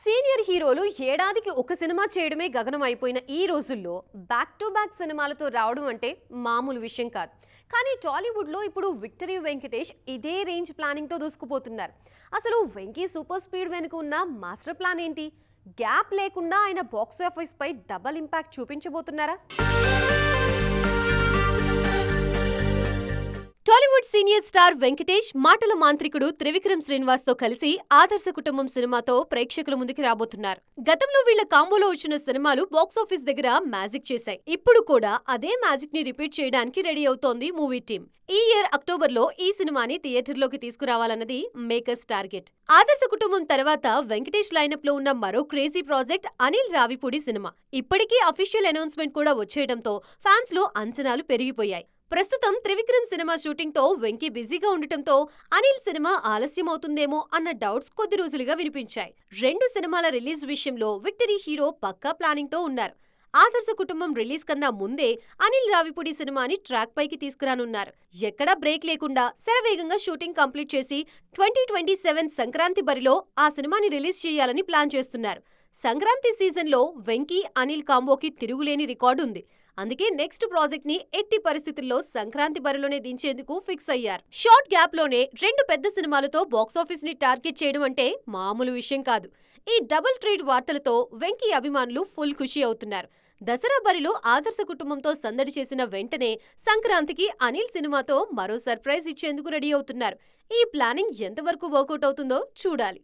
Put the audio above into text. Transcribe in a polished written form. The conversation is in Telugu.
సీనియర్ హీరోలు ఏడాదికి ఒక సినిమా చేయడమే గగనం అయిపోయిన ఈ రోజుల్లో బ్యాక్ టు బ్యాక్ సినిమాలతో రావడం అంటే మామూలు విషయం కాదు. కానీ టాలీవుడ్లో ఇప్పుడు విక్టరీ వెంకటేష్ ఇదే రేంజ్ ప్లానింగ్తో దూసుకుపోతున్నారు. అసలు వెంకీ సూపర్ స్పీడ్ వెనుక ఉన్న మాస్టర్ ప్లాన్ ఏంటి? గ్యాప్ లేకుండా ఆయన బాక్స్ ఆఫీస్ పై డబల్ ఇంపాక్ట్ చూపించబోతున్నారా? టాలీవుడ్ సీనియర్ స్టార్ వెంకటేష్ మాటల మాంత్రికుడు త్రివిక్రమ్ శ్రీనివాస్ తో కలిసి ఆదర్శ కుటుంబం సినిమాతో ప్రేక్షకుల ముందుకు రాబోతున్నారు. గతంలో వీళ్ల కాంబోలో వచ్చిన సినిమాలు బాక్సాఫీస్ దగ్గర మ్యాజిక్ చేశాయి. ఇప్పుడు కూడా అదే మ్యాజిక్ ని రిపీట్ చేయడానికి రెడీ అవుతోంది మూవీ టీమ్. ఈ ఇయర్ అక్టోబర్ లో ఈ సినిమాని థియేటర్లోకి తీసుకురావాలన్నది మేకర్స్ టార్గెట్. ఆదర్శ కుటుంబం తర్వాత వెంకటేష్ లైనప్ లో ఉన్న మరో crazy project Anil Ravipudi cinema. ఇప్పటికీ అఫీషియల్ అనౌన్స్మెంట్ కూడా వచ్చేయడంతో ఫ్యాన్స్ లో అంచనాలు పెరిగిపోయాయి. ప్రస్తుతం త్రివిక్రమ్ సినిమా షూటింగ్ తో వెంకీ బిజీగా ఉండటంతో అనిల్ సినిమా ఆలస్యం అవుతుందేమో అన్న డౌట్స్ కొద్ది రోజులుగా వినిపించాయి. రెండు సినిమాల రిలీజ్ విషయంలో విక్టరీ హీరో పక్కా ప్లానింగ్ తో ఉన్నారు. ఆదర్శ కుటుంబం రిలీజ్ కన్నా ముందే అనిల్ రావిపూడి సినిమాని ట్రాక్ పైకి తీసుకురానున్నారు. ఎక్కడా బ్రేక్ లేకుండా శరవేగంగా షూటింగ్ కంప్లీట్ చేసి 2027 సంక్రాంతి బరిలో ఆ సినిమాని రిలీజ్ చేయాలని ప్లాన్ చేస్తున్నారు. సంక్రాంతి సీజన్లో వెంకీ అనిల్ కాంబోకి తిరుగులేని రికార్డు ఉంది. అందుకే నెక్స్ట్ ప్రాజెక్ట్ ని ఎట్టి పరిస్థితుల్లో సంక్రాంతి బరిలోనే దించేందుకు ఫిక్స్ అయ్యారు. షార్ట్ గ్యాప్ లోనే రెండు పెద్ద సినిమాలతో బాక్సాఫీస్ ని టార్గెట్ చేయడం అంటే మామూలు విషయం కాదు. ఈ డబుల్ ట్రీట్ వార్తలతో వెంకీ అభిమానులు ఫుల్ ఖుషి అవుతున్నారు. దసరా బరిలో ఆదర్శ కుటుంబంతో సందడి చేసిన వెంటనే సంక్రాంతికి అనిల్ సినిమాతో మరో సర్ప్రైజ్ ఇచ్చేందుకు రెడీ అవుతున్నారు. ఈ ప్లానింగ్ ఎంతవరకు వర్కౌట్ అవుతుందో చూడాలి.